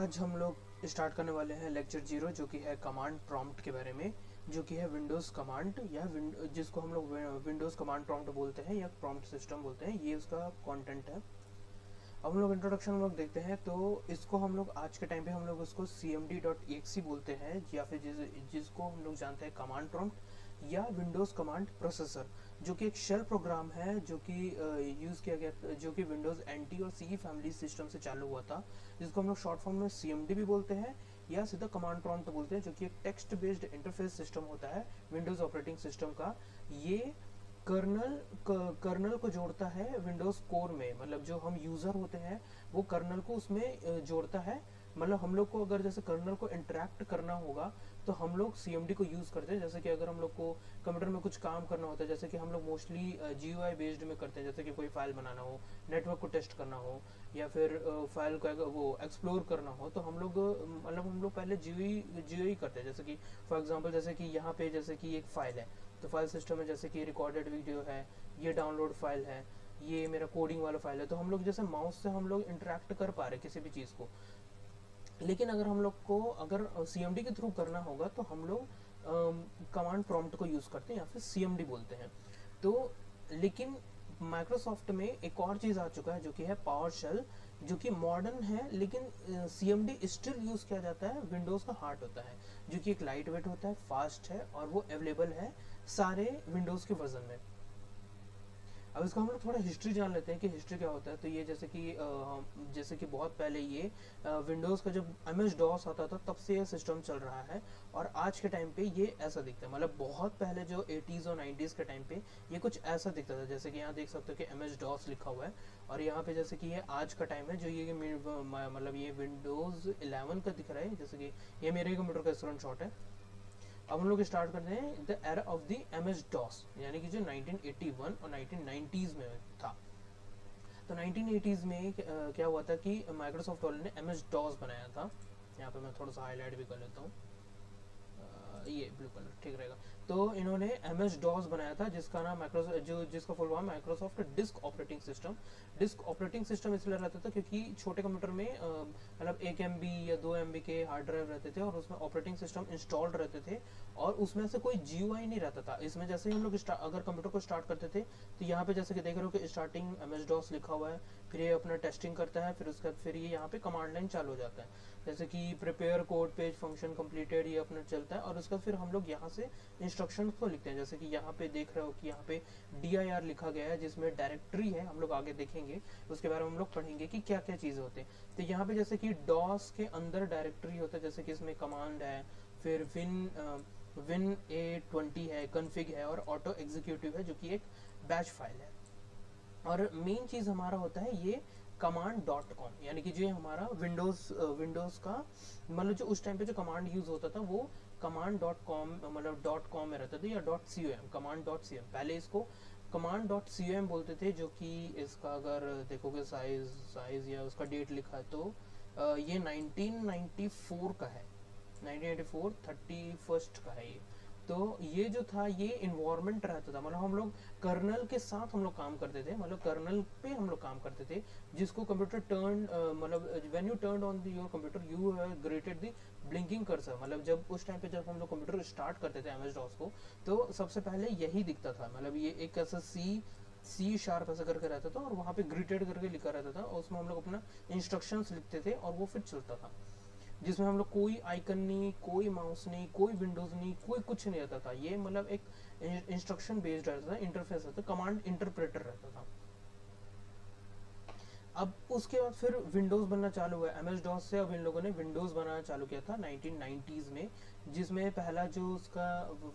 आज हम लोग स्टार्ट करने वाले हैं लेक्चर 0 जो कि है कमांड प्रॉम्प्ट के बारे में, जो कि है विंडोज़ कमांड या जिसको हम लोग विंडोज़ कमांड प्रॉम्प्ट बोलते हैं या प्रॉम्प्ट सिस्टम बोलते हैं। ये उसका कंटेंट है। अब हम लोग इंट्रोडक्शन हम लोग देखते हैं, तो इसको हम लोग आज के टाइम पे हम लोग उसको cmd.exe बोलते हैं, या फिर जिसको हम लोग जानते हैं कमांड प्रॉम्प्ट या विंडोज़ कमांड प्रोसेसर, जो कि एक शेल प्रोग्राम है जो कि यूज़ किया गया, जो कि विंडोज़ NT और CE फैमिली सिस्टम से चालू हुआ था, जिसको हम लोग शॉर्ट फॉर्म में CMD भी बोलते हैं या सीधा कमांड प्रॉम्प्ट बोलते हैं, जो कि एक टेक्स्ट बेस्ड इंटरफेस सिस्टम होता है विंडोज़ ऑपरेटिंग सिस्टम का। ये कर्नल को जोड़ता है विंडोज़ कोर में, मतलब जो हम यूज़र होते हैं वो कर्नल को उसमें जोड़ता है। मतलब हम लोग को अगर जैसे कर्नल को इंटरेक्ट करना होगा तो हम लोग CMD को यूज़ करते हैं। जैसे कि अगर हम लोग को कंप्यूटर में कुछ काम करना होता है, जैसे कि हम लोग मोस्टली GUI बेस्ड में करते हैं, जैसे कि कोई फाइल बनाना हो, नेटवर्क को टेस्ट करना हो, या फिर फाइल को वो एक्सप्लोर करना हो, तो हम लोग मतलब हम लोग पहले GUI करते हैं। जैसे कि फॉर एग्जांपल जैसे कि यहाँ पे जैसे कि एक फ़ाइल है, तो फाइल सिस्टम में जैसे कि रिकॉर्डेड वीडियो है, ये डाउनलोड फाइल है, ये मेरा कोडिंग वाला फाइल है, तो हम लोग जैसे माउस से हम लोग इंटरेक्ट कर पा रहे किसी भी चीज़ को। लेकिन अगर हम लोग को अगर CMD के थ्रू करना होगा तो हम लोग कमांड प्रॉम्प्ट को यूज़ करते हैं या फिर CMD बोलते हैं। तो लेकिन माइक्रोसॉफ्ट में एक और चीज़ आ चुका है जो कि है पावर शेल, जो कि मॉडर्न है, लेकिन CMD स्टिल यूज़ किया जाता है, विंडोज़ का हार्ट होता है, जो कि एक लाइट वेट होता है, फास्ट है और वो अवेलेबल है सारे विंडोज़ के वर्जन में। अब इसका हम लोग थोड़ा हिस्ट्री जान लेते हैं कि हिस्ट्री क्या होता है। तो ये जैसे कि बहुत पहले ये विंडोज़ का जब MS DOS आता था तब से ये सिस्टम चल रहा है, और आज के टाइम पे ये ऐसा दिखता है। मतलब बहुत पहले जो 80s और 90s के टाइम पे ये कुछ ऐसा दिखता था, जैसे कि यहाँ देख सकते हो कि MS DOS लिखा हुआ है, और यहाँ पे जैसे कि ये आज का टाइम है जो ये मतलब ये Windows 11 का दिख रहा है। जैसे कि ये मेरे कंप्यूटर का स्क्रीन शॉट है। अब हम लोग स्टार्ट करते हैं the era of the MS DOS, यानी कि जो 1981 और 1990s में था। तो 1980s में क्या हुआ था कि माइक्रोसॉफ्ट वाले ने MS DOS बनाया था। यहाँ पे मैं थोड़ा सा हाईलाइट भी कर लेता हूँ, ये ब्लू कलर ठीक रहेगा। तो इन्होंने MS DOS बनाया था, जिसका नाम जिसका full form Microsoft disk operating system. Disk operating system इसलिए रहता था क्योंकि छोटे कंप्यूटर में मतलब 1 MB या 2 MB के हार्ड ड्राइव रहते थे और उसमें ऑपरेटिंग सिस्टम इंस्टॉल्ड रहते थे, और उसमें से कोई GUI नहीं रहता था। इसमें जैसे ही हम लोग अगर कंप्यूटर को स्टार्ट करते थे तो यहाँ पे जैसे कि देख रहे हो कि स्टार्टिंग MS DOS लिखा हुआ है, फिर ये अपना टेस्टिंग करता है, फिर उसके बाद फिर ये यहाँ पे कमांड लाइन चालू हो जाता है, जैसे कि prepare code page function completed, ये अपना चलता है, और उसका फिर हम लोग यहाँ से इंस्ट्रक्शंस को लिखते हैं। जैसे कि यहाँ पे देख रहे हो कि यहाँ पे dir लिखा गया है, जिसमें डायरेक्टरी है, हम लोग आगे देखेंगे उसके बारे में, हम लोग पढ़ेंगे कि क्या क्या चीज़ें होती हैं। तो यहाँ पे जैसे कि DOS के अंदर डायरेक्टरी होता है, जैसे कि इसमें कमांड है, फिर Win A20 है, कन्फिग है, और ऑटो एग्जीक्यूटिव है जो कि एक बैच फाइल है। और मेन चीज़ हमारा होता है ये command.com, यानी कि जो हमारा विंडोज़ का मतलब जो उस टाइम पे जो कमांड यूज़ होता था वो command.com मतलब .com में रहता था, या .com, command.com। पहले इसको command.com बोलते थे, जो कि इसका अगर देखोगे साइज या उसका डेट लिखा है तो ये 1994 का है, 1994 31 का है ये। तो ये जो था ये इन्वायरमेंट रहता था, मतलब हम लोग कर्नल के साथ हम लोग काम करते थे, मतलब कर्नल पे हम लोग काम करते थे, जिसको कंप्यूटर टर्न मतलब when you turn on your computer you have greeted the blinking cursor. मतलब जब उस टाइम पे जब हम लोग कंप्यूटर स्टार्ट करते थे MS DOS को, तो सबसे पहले यही दिखता था, मतलब ये एक ऐसा C# ऐसा करके रहता था, और वहाँ पे ग्रेटेड करके लिखा रहता था, और उसमें हम लोग अपना इंस्ट्रक्शंस लिखते थे और वो फिर चलता था, जिसमें हम लोग कोई आइकन नहीं, कोई माउस नहीं, कोई विंडोज नहीं, कोई कुछ नहीं रहता था। ये मतलब एक इंस्ट्रक्शन बेस्ड रहता था, इंटरफेस रहता था, कमांड इंटरप्रेटर रहता था। अब उसके बाद फिर विंडोज़ बनना चालू हुआ MS DOS से। अब इन लोगों ने विंडोज़ बनाना चालू किया था 1990s में, जिसमें पहला जो उसका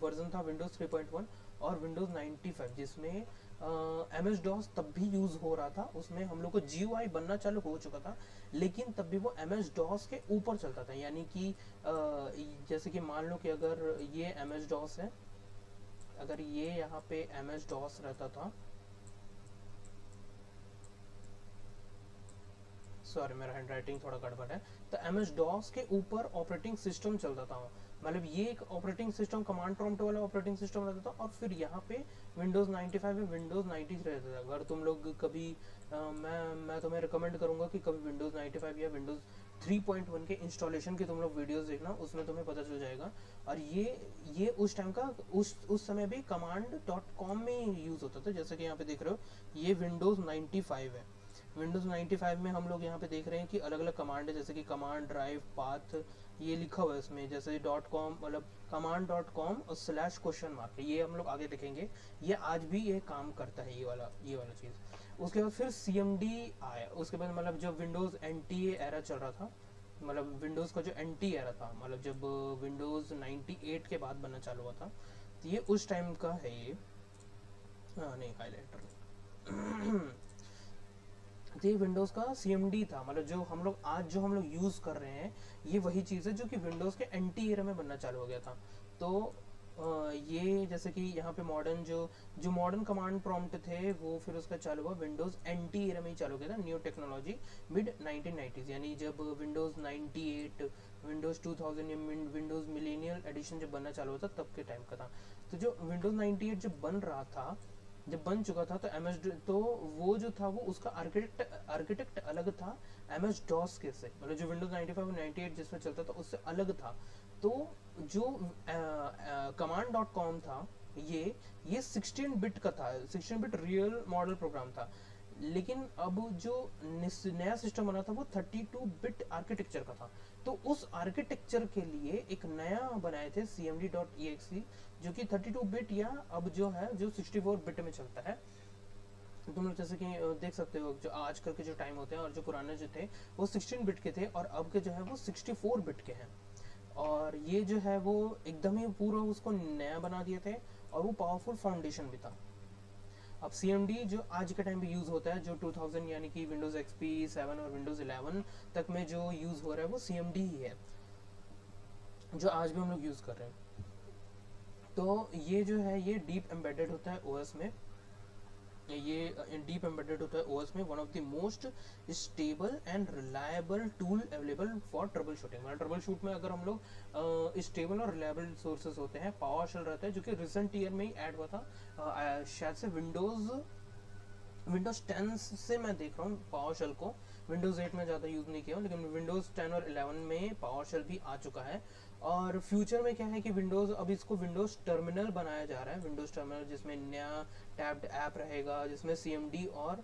वर्जन था विंडोज़ 3.1 और विंडोज़ 95, जिसमें MS DOS तब भी यूज़ हो रहा था। उसमें हम लोग को GUI बनना चालू हो चुका था, लेकिन तब भी वो MS DOS के ऊपर चलता था। यानी कि जैसे कि मान लो कि अगर ये MS DOS है, अगर ये यहाँ पे MS DOS रहता था, सॉरी मेरा हैंड राइटिंग थोड़ा गड़बड़ है, तो MS DOS के ऊपर ऑपरेटिंग सिस्टम चलता था। मतलब ये एक ऑपरेटिंग सिस्टम कमांड प्रॉम्प्ट वाला ऑपरेटिंग सिस्टम रहता था, और फिर यहाँ पे विंडोज़ 95 में विंडोज़ 93 रहता था। अगर तुम लोग कभी मैं तुम्हें रिकमेंड करूँगा कि कभी विंडोज़ 95 या विंडोज़ 3.1 के इंस्टॉलेशन के तुम लोग वीडियोस देखना, उसमें तुम्हें पता चल जाएगा। और ये उस टाइम का उस समय भी command.com में यूज़ होता था। जैसे कि यहाँ पे देख रहे हो ये विंडोज़ 95 है। विंडोज़ 95 में हम लोग यहाँ पे देख रहे हैं कि अलग अलग कमांड है, जैसे कि कमांड ड्राइव पाथ ये लिखा हुआ है इसमें, जैसे .com मतलब command.com और /?, ये हम लोग आगे देखेंगे। ये आज भी ये काम करता है, ये वाला चीज़। उसके बाद फिर CMD आया, उसके बाद मतलब जब विंडोज़ NT एरा चल रहा था, मतलब विंडोज़ का जो NT एरा था, मतलब जब विंडोज़ 98 के बाद बनना चालू हुआ था, तो ये उस टाइम का है ये। हाँ नहीं, हाईलाइटर ये विंडोज़ का CMD था, मतलब जो हम लोग यूज़ कर रहे हैं ये वही चीज़ है जो कि विंडोज़ के NT एरा में बनना चालू हो गया था। तो ये जैसे कि यहाँ पे मॉडर्न जो मॉडर्न कमांड प्रॉम्प्ट थे वो फिर उसका चालू हुआ विंडोज़ NT एरा में ही चालू किया था, न्यू टेक्नोलॉजी मिड 1990s, यानी जब विंडोज़ 98 विंडोज़ 2000 या विंडोज़ मिलेनियल एडिशन जब बनना चालू हुआ था तब के टाइम का था। तो जो विंडोज़ 98 जब बन रहा था, जब बन चुका था, तो तो वो जो था वो उसका आर्किटेक्ट अलग था MS DOS के से, मतलब जो विंडोज 95 और 98 जिसमें चलता था उससे अलग था। तो जो command.com था ये 16 बिट का था, 16 बिट रियल मॉडल प्रोग्राम था। लेकिन अब जो नया सिस्टम बना था वो 32 बिट आर्किटेक्चर का था। तो उस आर्किटेक्चर के लिए एक नया बनाए थे cmd.exe, जो कि 32 बिट या अब जो है जो 64 बिट में चलता है। तुम लोग जैसे कि देख सकते हो जो आजकल के जो टाइम होते हैं और जो पुराने जो थे वो 16 बिट के थे, और अब के जो है वो 64 बिट के हैं। और ये जो है वो एकदम ही पूरा उसको नया बना दिए थे, और वो पावरफुल फाउंडेशन भी था। अब CMD जो आज के टाइम पे यूज़ होता है, जो 2000 यानी कि विंडोज़ XP 7 और विंडोज़ 11 तक में जो यूज़ हो रहा है वो CMD ही है, जो आज भी हम लोग यूज़ कर रहे हैं। तो ये जो है ये डीप एम्बेडेड होता है OS में, ये डीप एम्बेडेड होता है OS में, one of the most stable and reliable tool available for trouble shooting. मतलब ट्रबल शूट में अगर हम लोग स्टेबल और रिलायबल सोर्सेज होते हैं, पावर शेल रहता है जो कि रिसेंट ईयर में ही ऐड हुआ था, शायद से विंडोज़ 10 से मैं देख रहा हूँ पावर शेल को। विंडोज़ 8 में ज़्यादा यूज़ नहीं किया हूँ, लेकिन विंडोज़ 10 और 11 में पावर शेल भी आ चुका है। और फ्यूचर में क्या है कि विंडोज़ अब इसको विंडोज़ टर्मिनल बनाया जा रहा है, विंडोज़ टर्मिनल जिसमें नया टैब्ड ऐप रहेगा, जिसमें CMD और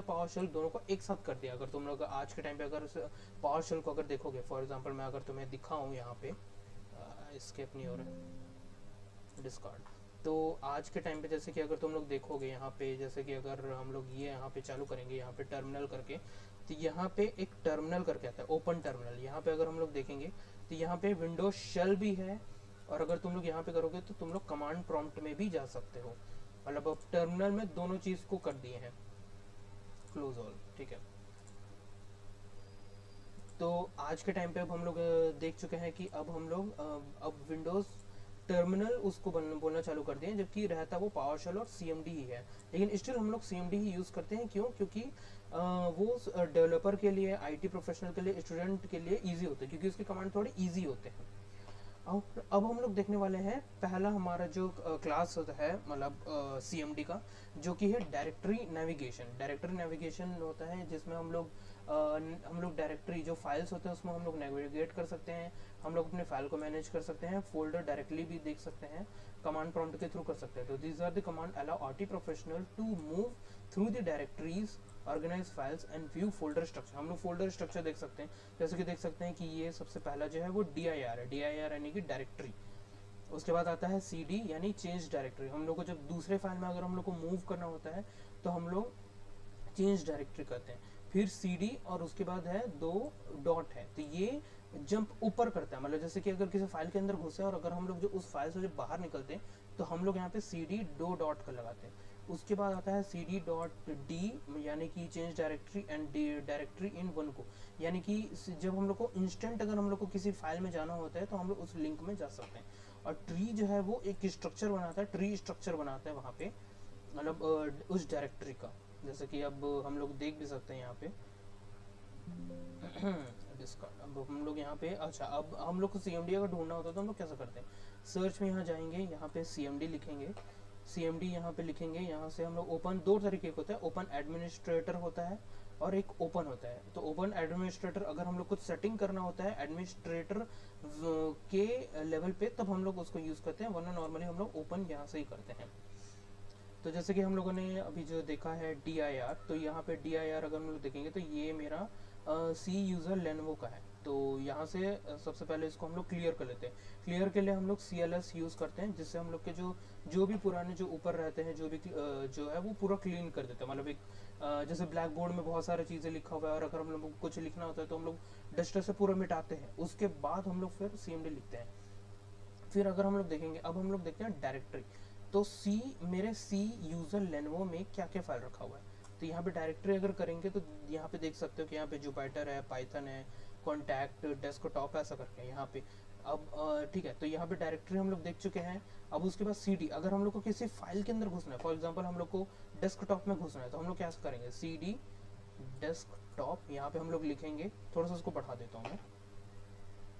पावर शेल दोनों को एक साथ कर दिया। अगर तुम लोग आज के टाइम पे अगर पावर शेल को अगर देखोगे, फॉर एग्जांपल मैं अगर तुम्हें दिखाऊँ यहाँ पे, स्केप नहीं हो रहा है, डिस्कार्ड। तो आज के टाइम पे जैसे कि अगर तुम लोग देखोगे यहाँ पे, जैसे कि अगर हम लोग ये यहाँ पे चालू करेंगे यहाँ पे टर्मिनल करके, तो यहाँ पे एक टर्मिनल करके आता है, ओपन टर्मिनल। यहाँ पे अगर हम लोग देखेंगे तो यहाँ पे विंडोज शेल भी है, और अगर तुम लोग यहाँ पे करोगे तो तुम लोग कमांड प्रॉम्प्ट में भी जा सकते हो। मतलब अब टर्मिनल में दोनों चीज़ को कर दिए हैं, क्लोज ऑल, ठीक है। तो आज के टाइम पे अब हम लोग देख चुके हैं कि अब हम लोग अब विंडोज़ टर्मिनल उसको बोलना चालू कर दिए, जबकि रहता वो पावर शेल और CMD ही है। लेकिन स्टिल हम लोग CMD ही यूज़ करते हैं, क्यों? क्योंकि वो डेवलपर के लिए, IT प्रोफेशनल के लिए, स्टूडेंट के लिए ईजी होते हैं, क्योंकि उसके कमांड थोड़े ईजी होते हैं। अब हम लोग देखने वाले हैं पहला हमारा जो क्लास होता है, मतलब CMD का, जो कि है डायरेक्टरी नेविगेशन। डायरेक्टरी नेविगेशन होता है जिसमें हम लोग डायरेक्टरी जो फाइल्स होते हैं उसमें हम लोग नेविगेट कर सकते हैं, हम लोग अपने फाइल को मैनेज कर सकते हैं, फोल्डर डायरेक्टली भी देख सकते हैं, कमांड प्रॉम्प्ट के थ्रू कर सकते हैं। तो these are the command allow IT professional to move through the directories, organise files and view folder structure. हम लोग फोल्डर स्ट्रक्चर देख सकते हैं, जैसे कि देख सकते हैं कि ये सबसे पहला जो है वो DIR है, DIR यानी कि डायरेक्टरी। उसके बाद आता है CD यानी चेंज डायरेक्टरी। हम लोग को जब दूसरे फाइल में अगर हम लोग को मूव करना होता है तो हम लोग चेंज डायरेक्टरी करते हैं। फिर CD और उसके बाद है 2 डॉट है, तो ये जंप ऊपर करता है। मतलब जैसे कि अगर किसी फाइल के अंदर घुसे और अगर हम लोग जो उस फाइल से जब बाहर निकलते हैं तो हम लोग यहाँ पे CD 2 डॉट का लगाते हैं। उसके बाद आता है CD डॉट D यानी कि change directory and directory in one को, यानी कि जब हम लोग को इंस्टेंट अगर हम लोग को किसी फाइल में जाना होता है तो हम लोग उस लिंक में जा सकते हैं। और ट्री जो है वो एक स्ट्रक्चर बनाता है, ट्री स्ट्रक्चर बनाता है वहाँ पे, मतलब उस डायरेक्टरी का, जैसे कि अब हम लोग देख भी सकते हैं यहाँ पे डिस्कार्ड। अब हम लोग यहाँ पे, अच्छा अब हम लोग को CMD अगर ढूंढना होता है तो हम लोग कैसे करते हैं? सर्च में यहाँ जाएंगे, यहाँ पे CMD लिखेंगे, CMD यहाँ पे लिखेंगे, यहाँ से हम लोग ओपन, दो तरीके का होता है, ओपन एडमिनिस्ट्रेटर होता है और एक ओपन होता है। तो ओपन एडमिनिस्ट्रेटर, अगर हम लोग कुछ सेटिंग करना होता है एडमिनिस्ट्रेटर के लेवल पे, तब हम लोग उसको यूज़ करते हैं, वरना नॉर्मली हम लोग ओपन यहाँ से ही करते हैं। तो जैसे कि हम लोगों ने अभी जो देखा है DIR, तो यहाँ पे DIR अगर हम लोग देखेंगे तो ये मेरा सी यूज़र लेनोवो का है। तो यहाँ से सबसे पहले इसको हम लोग क्लियर कर लेते हैं। क्लियर के लिए हम लोग CLS यूज़ करते हैं, जिससे हम लोग के जो भी पुराने जो ऊपर रहते हैं, जो भी जो है वो पूरा क्लीन कर देते हैं। मतलब एक जैसे ब्लैक बोर्ड में बहुत सारी चीज़ें लिखा हुआ है, और अगर हम लोग को कुछ लिखना होता है तो हम लोग डस्टर से पूरा मिटाते हैं, उसके बाद हम लोग फिर CMD लिखते हैं। फिर अगर हम लोग देखेंगे, अब हम लोग देखते हैं डायरेक्टरी। तो मेरे सी यूज़र लेनोवो में क्या क्या फाइल रखा हुआ है। तो यहाँ पे डायरेक्टरी अगर करेंगे तो यहाँ पे देख सकते हो कि यहाँ पे जुपिटर है, पाइथन है, कॉन्टैक्ट, डेस्कटॉप, ऐसा करके यहाँ पे। अब ठीक है, तो यहाँ पे डायरेक्टरी हम लोग देख चुके हैं। अब उसके बाद CD, अगर हम लोग को किसी फाइल के अंदर घुसना है, फॉर एग्जाम्पल हम लोग को डेस्कटॉप में घुसना है, तो हम लोग क्या करेंगे, CD डेस्कटॉप, यहाँ पे हम लोग लिखेंगे। थोड़ा सा उसको बढ़ा देता हूँ मैं,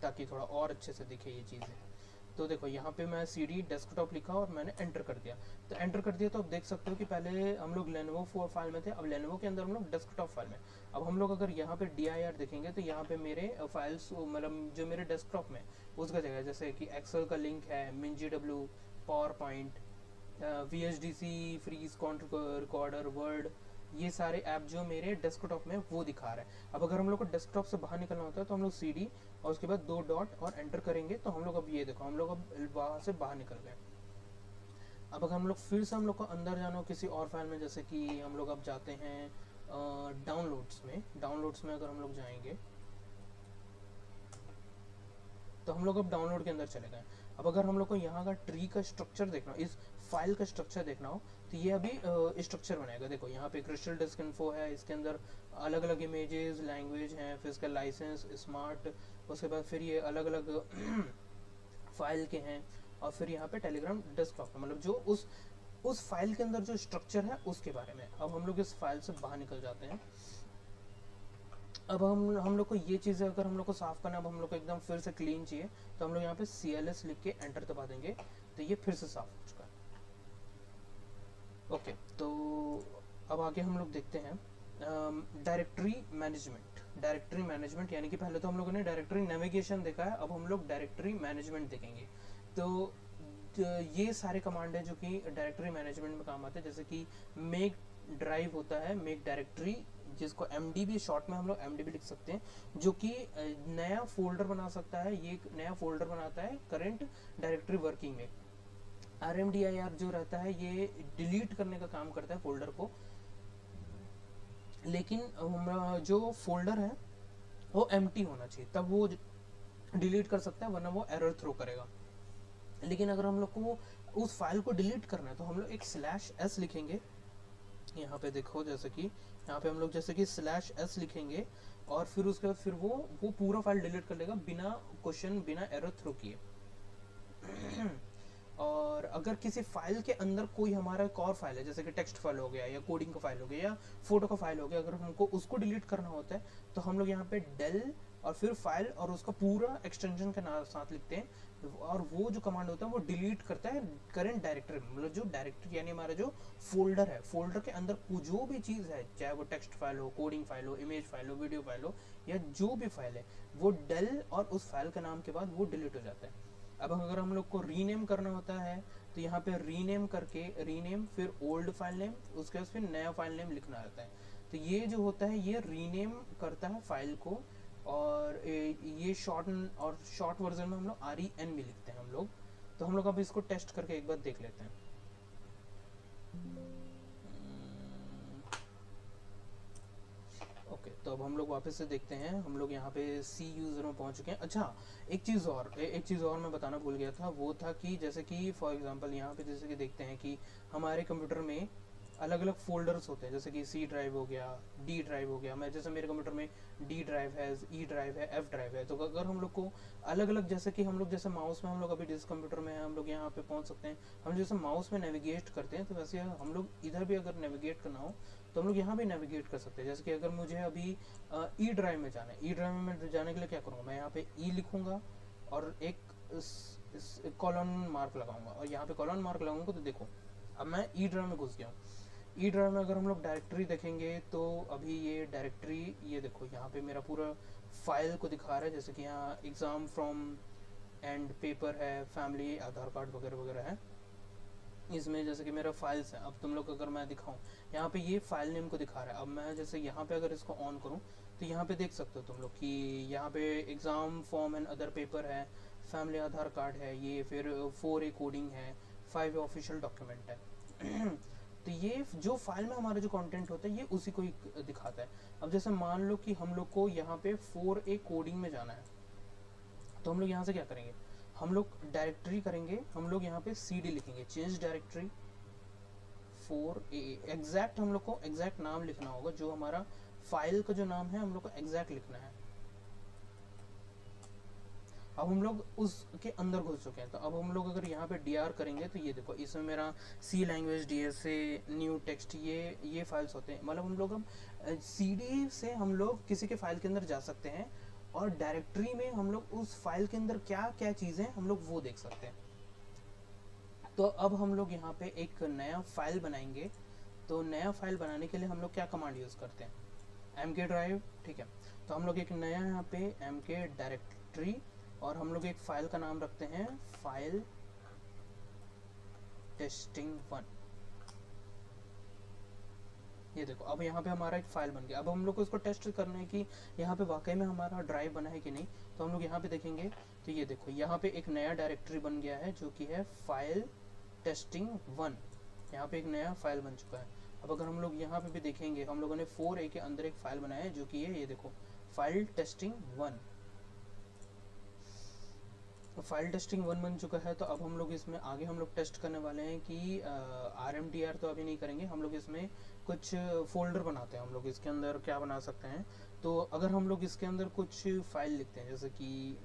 ताकि थोड़ा और अच्छे से दिखे ये चीज़ें। तो देखो यहाँ पे मैं CD डेस्कटॉप लिखा और मैंने एंटर कर दिया। तो एंटर कर दिया तो अब देख सकते हो कि पहले हम लोग लेनोवो फाइल में थे, अब लेनोवो के अंदर हम लोग डेस्कटॉप फाइल में। अब हम लोग अगर यहाँ पे DIR देखेंगे तो यहाँ पे मेरे फाइल्स, मतलब जो मेरे डेस्कटॉप में उसका जगह, जैसे कि एक्सेल का लिंक है, MinGW, power point, VHDC, freeze recorder, word, ये सारे ऐप जो मेरे डेस्कटॉप में वो दिखा रहा है। अब अगर हम लोग को डेस्कटॉप से बाहर निकलना होता है तो हम लोग CD और उसके बाद 2 डॉट और एंटर करेंगे, तो हम लोग अब ये देखो, हम लोग अब वहाँ से बाहर निकल गए। अब अगर हम लोग फिर से हम लोग को अंदर जाना हो किसी और फाइल में, जैसे कि हम लोग अब जाते हैं डाउनलोड्स में। डाउनलोड्स में अगर हम लोग जाएंगे तो हम लोग अब डाउनलोड के अंदर चले गए। अब अगर हम लोग को यहाँ का ट्री का स्ट्रक्चर देखना हो, इस फाइल का स्ट्रक्चर देखना हो, तो ये अभी स्ट्रक्चर बनाएगा। देखो यहाँ पे क्रिस्टल डिस्क इन्फो है, इसके अंदर अलग अलग इमेजेस, लैंग्वेज हैं, फिजिकल लाइसेंस, स्मार्ट, उसके बाद फिर ये अलग अलग फाइल के हैं, और फिर यहाँ पे टेलीग्राम डेस्कटॉप, मतलब जो उस फाइल के अंदर जो स्ट्रक्चर है उसके बारे में। अब हम लोग इस फाइल से बाहर निकल जाते हैं। अब हम लोग को ये चीज़ें अगर हम लोग को साफ करना, अब हम लोग को एकदम फिर से क्लीन चाहिए, तो हम लोग यहाँ पे CLS लिख के एंटर दबा देंगे, तो ये फिर से साफ हो चुका है। ओके, तो अब आगे हम लोग देखते हैं डायरेक्टरी मैनेजमेंट। डायरेक्टरी मैनेजमेंट यानी कि पहले तो हम लोगों ने डायरेक्टरी नेविगेशन देखा है, अब हम लोग डायरेक्टरी मैनेजमेंट देखेंगे। तो ये सारे कमांड है जो कि डायरेक्टरी मैनेजमेंट में काम आते हैं, जैसे कि मेक ड्राइव होता है, मेक डायरेक्टरी, जिसको MDB शॉर्ट में हम लोग MDB लिख सकते हैं, जो कि नया फोल्डर बना सकता है। ये एक नया फोल्डर बनाता है करंट डायरेक्टरी वर्किंग में। RMDIR जो रहता है ये डिलीट करने का काम करता है फोल्डर को, लेकिन जो फोल्डर है वो एम्प्टी होना चाहिए, तब वो डिलीट कर सकता है, वरना वो एरर थ्रो करेगा। लेकिन अगर हम लोग को उस फाइल को डिलीट करना है तो हम लोग एक /s लिखेंगे। यहाँ पे देखो, जैसे कि यहाँ पे हम लोग जैसे कि /s लिखेंगे, और फिर उसके बाद फिर वो पूरा फाइल डिलीट कर लेगा बिना क्वेश्चन, बिना एरर थ्रो किए। और अगर किसी फाइल के अंदर कोई हमारा एक और फाइल है, जैसे कि टेक्स्ट फाइल हो गया, या कोडिंग का फाइल हो गया, या फोटो का फाइल हो गया, अगर हमको उसको डिलीट करना होता है तो हम लोग यहाँ पे डेल और फिर फाइल और उसका पूरा एक्सटेंशन के साथ लिखते हैं, और वो जो कमांड होता है वो डिलीट करता है करंट डायरेक्टरी, मतलब जो डायरेक्टरी यानी हमारा जो फोल्डर है, फोल्डर के अंदर जो भी चीज़ है, चाहे वो टेक्स्ट फाइल हो, कोडिंग फाइल हो, इमेज फाइल हो, वीडियो फाइल हो, या जो भी फाइल है, वो डेल और उस फाइल के नाम के बाद वो डिलीट हो जाता है। अब अगर हम लोग को रीनेम करना होता है तो यहाँ पे रीनेम करके, रीनेम फिर ओल्ड फाइल नेम, उसके बाद फिर नया फाइल नेम लिखना रहता है। तो ये जो होता है ये रीनेम करता है फाइल को, और ये शॉर्ट वर्जन में हम लोग REN भी लिखते हैं हम लोग। तो हम लोग अब इसको टेस्ट करके एक बार देख लेते हैं। ओके, तो अब हम लोग वापस से देखते हैं, हम लोग यहाँ पे सी यूज़र में पहुँच चुके हैं। अच्छा, एक चीज़ और मैं बताना भूल गया था, वो था कि जैसे कि फॉर एग्जांपल यहाँ पे जैसे कि देखते हैं कि हमारे कंप्यूटर में अलग अलग फोल्डर्स होते हैं, जैसे कि C ड्राइव हो गया, D ड्राइव हो गया। मैं जैसे मेरे कंप्यूटर में D ड्राइव है, E ड्राइव है, F ड्राइव है। तो अगर हम लोग को अलग अलग, जैसे कि हम लोग जैसे माउस में हम लोग अभी जिस कंप्यूटर में है हम लोग यहाँ पे पहुँच सकते हैं, हम जैसे माउस में नेविगेट करते हैं, तो वैसे हम लोग इधर भी अगर नेविगेट करना हो तो हम लोग यहाँ भी नेविगेट कर सकते हैं। जैसे कि अगर मुझे अभी E ड्राइव में जाना है, E ड्राइव में जाने के लिए क्या करूँगा, मैं यहाँ पे E लिखूँगा और एक कॉलन मार्क लगाऊंगा, और यहाँ पे कॉलन मार्क लगाऊंगा तो देखो अब मैं E ड्राइव में घुस गया हूँ। ई ड्राइव में अगर हम लोग डायरेक्टरी देखेंगे तो अभी ये डायरेक्टरी, ये देखो यहाँ पे मेरा पूरा फाइल को दिखा रहा है, जैसे कि यहाँ एग्ज़ाम फ्रॉम एंड पेपर है, फैमिली, आधार कार्ड वगैरह वगैरह है इसमें, जैसे कि मेरा फाइल्स है। अब तुम लोग अगर मैं दिखाऊं, यहाँ पे ये फाइल नेम को दिखा रहा है। अब मैं जैसे यहाँ पे अगर इसको ऑन करूँ तो यहाँ पे देख सकते हो तुम लोग कि यहाँ पे exam form and other paper है, फैमिली आधार कार्ड है, ये फिर 4A कोडिंग है, 5 ऑफिशियल डॉक्यूमेंट है। तो ये जो फाइल में हमारा जो कंटेंट होता है ये उसी को ही दिखाता है। अब जैसे मान लो कि हम लोग को यहाँ पे 4A कोडिंग में जाना है, तो हम लोग यहाँ से क्या करेंगे, हम लोग डायरेक्टरी करेंगे, हम लोग यहाँ पे cd लिखेंगे, चेंज डायरेक्टरी 4A। एग्जैक्ट हम लोग को एग्जैक्ट नाम लिखना होगा, जो हमारा फाइल का जो नाम है हम लोग को एग्जैक्ट लिखना है। अब हम लोग उसके अंदर घुस चुके हैं, तो अब हम लोग अगर यहाँ पे dr करेंगे तो ये देखो इसमें मेरा सी लैंग्वेज, DSA, न्यू टेक्स्ट, ये फाइल्स होते हैं। मतलब हम लोग अब cd से हम लोग किसी के फाइल के अंदर जा सकते हैं, और डायरेक्टरी में हम लोग उस फाइल के अंदर क्या क्या चीज़ें हम लोग वो देख सकते हैं। तो अब हम लोग यहाँ पे एक नया फाइल बनाएंगे। तो नया फाइल बनाने के लिए हम लोग क्या कमांड यूज़ करते हैं, mk ड्राइव, ठीक है। तो हम लोग एक नया यहाँ पे mk डायरेक्टरी, और हम लोग एक फाइल का नाम रखते हैं फाइल टेस्टिंग1। ये देखो अब यहाँ पे हमारा एक फाइल बन गया। अब हम लोग को इसको टेस्ट करना है कि यहाँ पे वाकई में हमारा ड्राइव बना है कि नहीं। तो हम लोग यहाँ पे देखेंगे तो ये देखो यहाँ पे एक नया डायरेक्टरी बन गया है जो कि है फाइल टेस्टिंग1। यहाँ पे एक नया फाइल बन चुका है। अब अगर हम लोग यहाँ पे भी देखेंगे, हम लोगों ने 4A के अंदर एक फाइल बनाया है जो कि है ये देखो फाइल टेस्टिंग1। तो फाइल टेस्टिंग1 बन चुका है। तो अब हम लोग इसमें आगे हम लोग टेस्ट करने वाले हैं कि RMDR तो अभी नहीं करेंगे, हम लोग इसमें कुछ फोल्डर बनाते हैं। हम लोग इसके अंदर क्या बना सकते हैं, तो अगर हम लोग इसके अंदर कुछ फाइल लिखते हैं, जैसे कि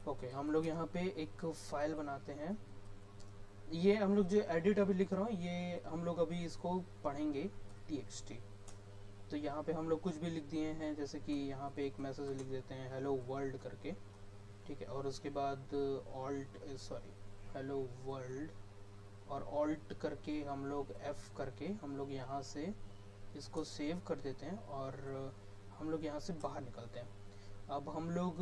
ओके हम लोग यहाँ पे एक फाइल बनाते हैं। ये हम लोग जो एडिट अभी लिख रहा हूँ, ये हम लोग अभी इसको पढ़ेंगे txt। तो यहाँ पे हम लोग कुछ भी लिख दिए हैं, जैसे कि यहाँ पे एक मैसेज लिख देते हैं हेलो वर्ल्ड करके, ठीक है। और उसके बाद हेलो वर्ल्ड, और ऑल्ट करके हम लोग F करके हम लोग यहाँ से इसको सेव कर देते हैं, और हम लोग यहाँ से बाहर निकलते हैं। अब हम लोग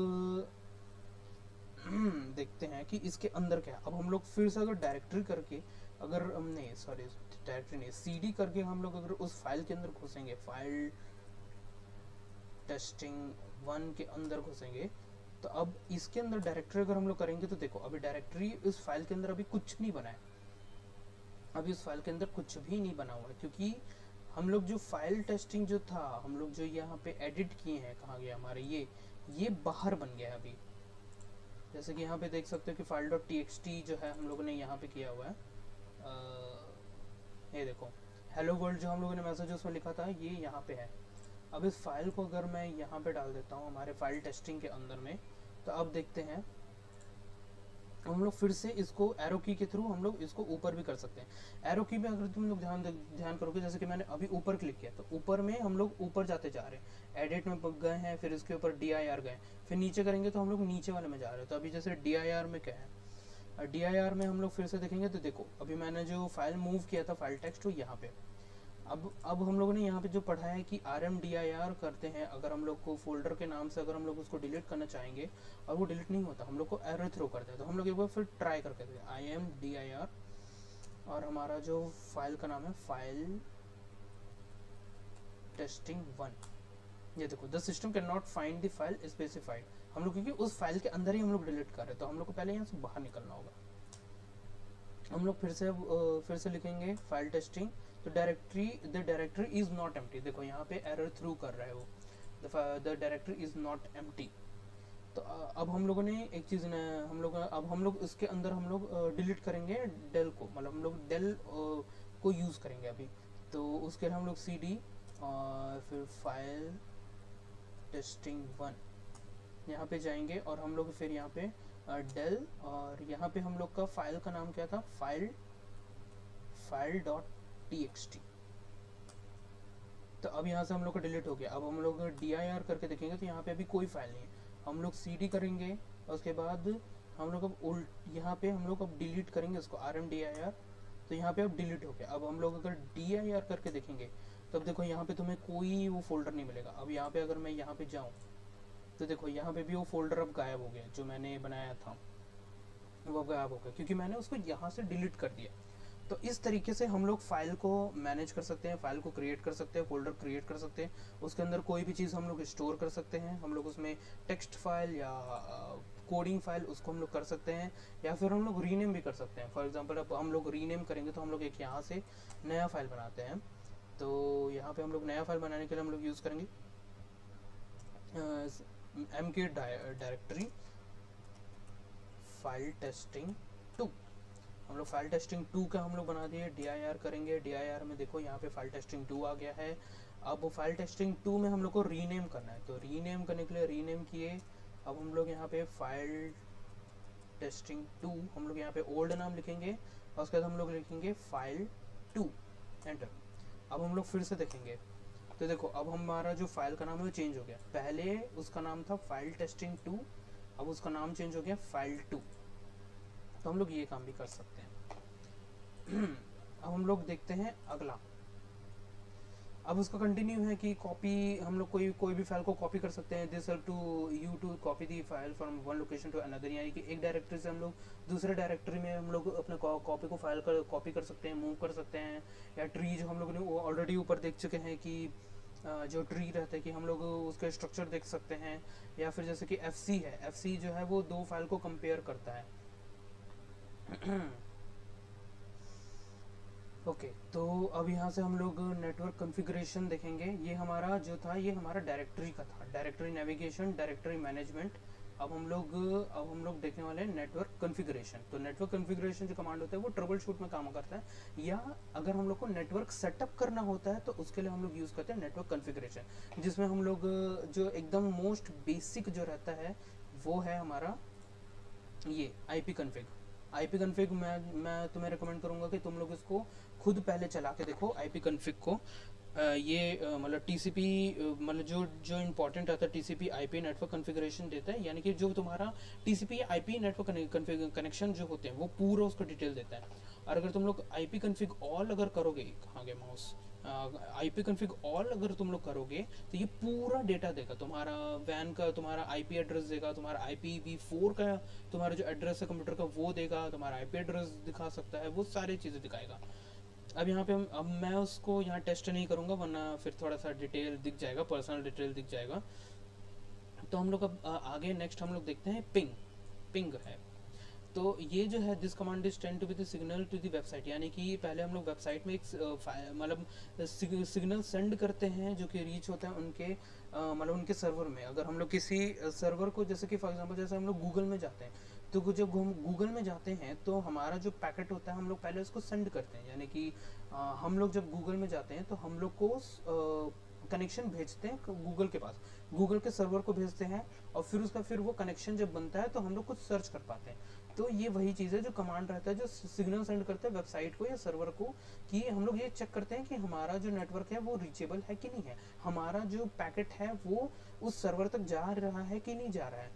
देखते हैं कि इसके अंदर क्या है। अब हम लोग फिर से अगर डायरेक्टरी करके, अगर नहीं सॉरी डायरेक्टरी नहीं, cd करके हम लोग अगर उस फाइल के अंदर घुसेंगे, फाइल टेस्टिंग1 के अंदर घुसेंगे, तो अब इसके अंदर डायरेक्टरी अगर हम लोग करेंगे तो देखो अभी डायरेक्टरी इस फाइल के अंदर अभी कुछ नहीं बना है। अभी इस फाइल के अंदर कुछ भी नहीं बना हुआ है, क्योंकि हम लोग जो फाइल टेस्टिंग जो था, हम लोग जो यहाँ पे एडिट किए हैं, कहाँ गया हमारे ये बाहर बन गया है अभी। जैसे कि यहाँ पे देख सकते हो कि फाइल .txt जो है हम लोगों ने यहाँ पे किया हुआ है। ये देखो हेलो वर्ल्ड जो हम लोगों ने मैसेज उसमें लिखा था, ये यहाँ पे है। अब इस फाइल को अगर मैं यहाँ पे डाल देता हूँ हमारे फाइल टेस्टिंग के अंदर में, तो अब देखते हैं हम लोग फिर से इसको एरो की के थ्रू हम लोग इसको ऊपर भी कर सकते हैं। एरो की में अगर तुम लोग ध्यान करोगे, जैसे कि मैंने अभी ऊपर क्लिक किया, तो ऊपर में हम लोग ऊपर जाते जा रहे हैं, एडिट में गए हैं, फिर इसके ऊपर DIR गए, फिर नीचे करेंगे तो हम लोग नीचे वाले में जा रहे हैं। तो अभी जैसे DIR में क्या है, DIR में हम लोग फिर से देखेंगे तो देखो अभी मैंने जो फाइल मूव किया था फाइल टेक्स्ट, वो यहाँ पे। अब हम लोगों ने यहाँ पे जो पढ़ा है कि RMDIR करते हैं, अगर हम लोग को फोल्डर के नाम से अगर हम लोग उसको डिलीट करना चाहेंगे और वो डिलीट नहीं होता, हम लोग को एरर थ्रो करते हैं। तो हम लोग एक बार फिर ट्राई करके देखते हैं IMDIR, और हमारा जो फाइल का नाम है फाइल टेस्टिंग1। ये देखो the system can not find the file specified, हम लोग क्योंकि उस फाइल के अंदर ही हम लोग डिलीट कर रहे हैं, तो हम लोग को पहले यहाँ से बाहर निकलना होगा। हम लोग फिर से लिखेंगे फाइल टेस्टिंग, तो the directory is not empty. देखो यहाँ पे एरर थ्रू कर रहा है वो, the directory is not empty. तो अब हम लोगों ने एक चीज़ अब हम लोग इसके अंदर हम लोग डिलीट करेंगे डेल को, मतलब हम लोग डेल को यूज़ करेंगे अभी। तो उसके लिए हम लोग cd और फिर फाइल टेस्टिंग1 यहाँ पे जाएंगे, और हम लोग फिर यहाँ पे डेल, और यहाँ पे हम लोग का फाइल का नाम क्या था, फाइल .txt। तो अब यहाँ से हम लोग का डिलीट हो गया। अब हम लोग DIR करके देखेंगे तो यहाँ पे अभी कोई फाइल नहीं है। हम लोग cd करेंगे, और उसके बाद हम लोग अब यहाँ पे हम लोग अब डिलीट करेंगे इसको RMDIR, तो यहाँ पे अब डिलीट हो गया। अब हम लोग अगर dir करके देखेंगे तब देखो यहाँ पे तुम्हें कोई वो फोल्डर नहीं मिलेगा। अब यहाँ पे अगर मैं यहाँ पे जाऊँ तो देखो यहाँ पे भी वो फोल्डर अब गायब हो गया जो मैंने बनाया था, वो गायब हो गया क्योंकि मैंने उसको यहाँ से डिलीट कर दिया। तो इस तरीके से हम लोग फाइल को मैनेज कर सकते हैं, फाइल को क्रिएट कर सकते हैं, फोल्डर क्रिएट कर सकते हैं, उसके अंदर कोई भी चीज़ हम लोग स्टोर कर सकते हैं। हम लोग उसमें टेक्स्ट फाइल या कोडिंग फाइल उसको हम लोग कर सकते हैं, या फिर हम लोग रीनेम भी कर सकते हैं। फॉर एग्जांपल अब हम लोग रीनेम करेंगे तो हम लोग एक यहाँ से नया फाइल बनाते हैं। तो यहाँ पे हम लोग नया फाइल बनाने के लिए हम लोग यूज़ करेंगे mk डायरेक्टरी फाइल टेस्टिंग 2। हम लोग फाइल टेस्टिंग 2 का हम लोग बना दिए, dir करेंगे। dir में देखो यहाँ पे फाइल टेस्टिंग 2 आ गया है। अब वो फाइल टेस्टिंग 2 में हम लोग को रीनेम करना है, तो रीनेम करने के लिए रीनेम किए। अब हम लोग यहाँ पे फाइल टेस्टिंग 2 हम लोग यहाँ पे ओल्ड नाम लिखेंगे और उसके बाद हम लोग लिखेंगे फाइल 2, एंटर। अब हम लोग फिर से देखेंगे तो देखो अब हमारा जो फाइल का नाम है वो चेंज हो गया। पहले उसका नाम था फाइल टेस्टिंग 2, अब उसका नाम चेंज हो गया फाइल 2। तो हम लोग ये काम भी कर सकते हैं। अब हम लोग देखते हैं अगला। अब उसका कंटिन्यू है कि कॉपी, हम लोग कोई भी फाइल को कॉपी कर सकते हैं। This help to you to copy the file from one location to another, यानी कि एक डायरेक्टरी से हम लोग दूसरे डायरेक्टरी में हम लोग अपने कॉपी को फाइल कर कॉपी कर सकते हैं, मूव कर सकते हैं। या ट्री जो हम लोग ने ऑलरेडी ऊपर देख चुके हैं कि जो ट्री रहता है कि हम लोग उसके स्ट्रक्चर देख सकते हैं। या फिर जैसे कि FC है, FC जो है वो दो फाइल को कंपेयर करता है। ओके तो अब यहाँ से हम लोग नेटवर्क कॉन्फ़िगरेशन देखेंगे। ये हमारा जो था ये हमारा डायरेक्टरी का था, डायरेक्टरी नेविगेशन, डायरेक्टरी मैनेजमेंट। अब हम लोग देखने वाले हैं नेटवर्क कॉन्फ़िगरेशन। तो नेटवर्क कॉन्फ़िगरेशन जो कमांड होता है वो ट्रबल शूट में काम करता है, या अगर हम लोग को नेटवर्क सेटअप करना होता है तो उसके लिए हम लोग यूज़ करते हैं नेटवर्क कॉन्फ़िगरेशन, जिसमें हम लोग जो एकदम मोस्ट बेसिक जो रहता है वो है हमारा ये IP कन्फिग। मैं तुम्हें रिकमेंड करूँगा कि तुम लोग इसको खुद पहले चला के देखो IP कन्फिग को। ये मतलब TCP मतलब जो इम्पोर्टेंट रहता है TCP IP नेटवर्क कॉन्फ़िगरेशन देता है, यानी कि जो तुम्हारा TCP IP नेटवर्क कनेक्शन जो होते हैं वो पूरा उसको डिटेल देता है। और अगर तुम लोग IP कन्फिग ऑल अगर करोगे, कहाँ गए माउस, IP कन्फिग ऑल अगर तुम लोग करोगे तो ये पूरा डेटा देगा, तुम्हारा वैन का तुम्हारा IP एड्रेस देगा, तुम्हारा IPv4 का तुम्हारा जो एड्रेस है कंप्यूटर का वो देगा, तुम्हारा IP एड्रेस दिखा सकता है, वो सारी चीज़ें दिखाएगा। अब यहाँ पे अब मैं उसको यहाँ टेस्ट नहीं करूँगा वरना फिर थोड़ा सा डिटेल दिख जाएगा, पर्सनल डिटेल दिख जाएगा। तो हम लोग अब आगे नेक्स्ट हम लोग देखते हैं पिंग है। तो ये जो है this command is tend to be the signal to the website, यानी कि पहले हम लोग वेबसाइट में एक मतलब सिग्नल सेंड करते हैं जो कि रीच होता है उनके मतलब उनके सर्वर में। अगर हम लोग किसी सर्वर को, जैसे कि फॉर एग्जांपल जैसे हम लोग गूगल में जाते हैं तो जब हम गूगल में जाते हैं तो हमारा जो पैकेट होता है हम लोग पहले उसको सेंड करते हैं, यानी कि हम लोग जब गूगल में जाते हैं तो हम लोग को कनेक्शन भेजते हैं गूगल के पास, गूगल के सर्वर को भेजते हैं, और फिर वो कनेक्शन जब बनता है तो हम लोग कुछ सर्च कर पाते हैं। तो ये वही चीज़ है जो कमांड रहता है जो सिग्नल सेंड करता है वेबसाइट को या सर्वर को, कि हम लोग ये चेक करते हैं कि हमारा जो नेटवर्क है वो रीचेबल है कि नहीं है, हमारा जो पैकेट है वो उस सर्वर तक जा रहा है कि नहीं जा रहा है,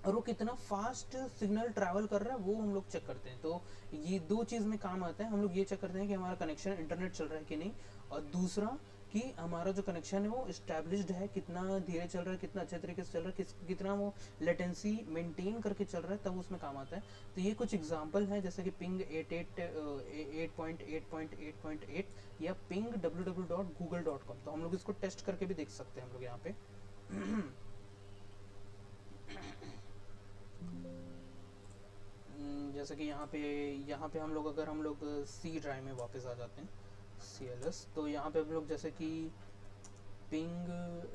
और वो कितना फास्ट सिग्नल ट्रैवल कर रहा है वो हम लोग चेक करते हैं। तो ये दो चीज़ में काम आता है। हम लोग ये चेक करते हैं कि हमारा कनेक्शन इंटरनेट चल रहा है कि नहीं, और दूसरा कि हमारा जो कनेक्शन है वो इस्टेब्लिश्ड है, कितना धीरे चल रहा है, कितना अच्छे तरीके से चल रहा है, कितना वो लेटेंसी मेंटेन करके चल रहा है, तब उसमें काम आता है। तो ये कुछ एग्जांपल हैं जैसे कि पिंग 8.8.8.8 या पिंग www.google.com। तो हम लोग इसको टेस्ट करके भी देख सकते हैं हम लोग यहाँ पे। जैसे कि यहाँ पे हम लोग अगर हम लोग C ड्राइव में वापस आ जाते हैं, CLS, तो यहाँ पे हम लोग जैसे कि पिंग